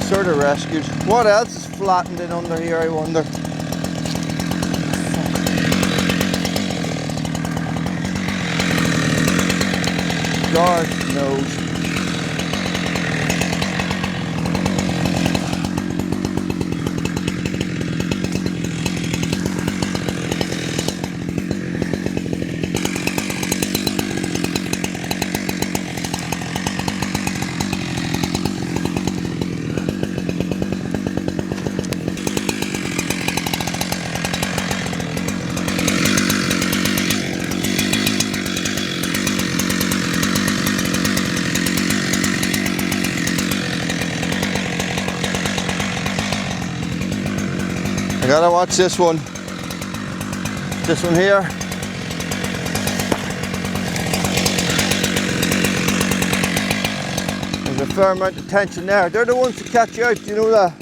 Sort of rescued. What else is flattened in under here, I wonder? God knows. I gotta watch this one. This one here. There's a fair amount of tension there. They're the ones to catch you out, you know that?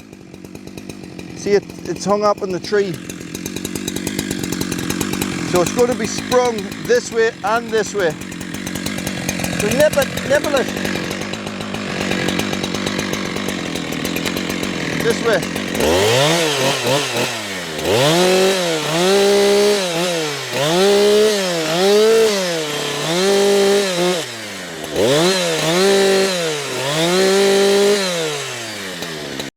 See it's hung up in the tree. So it's going to be sprung this way and this way. So nibble it. This way.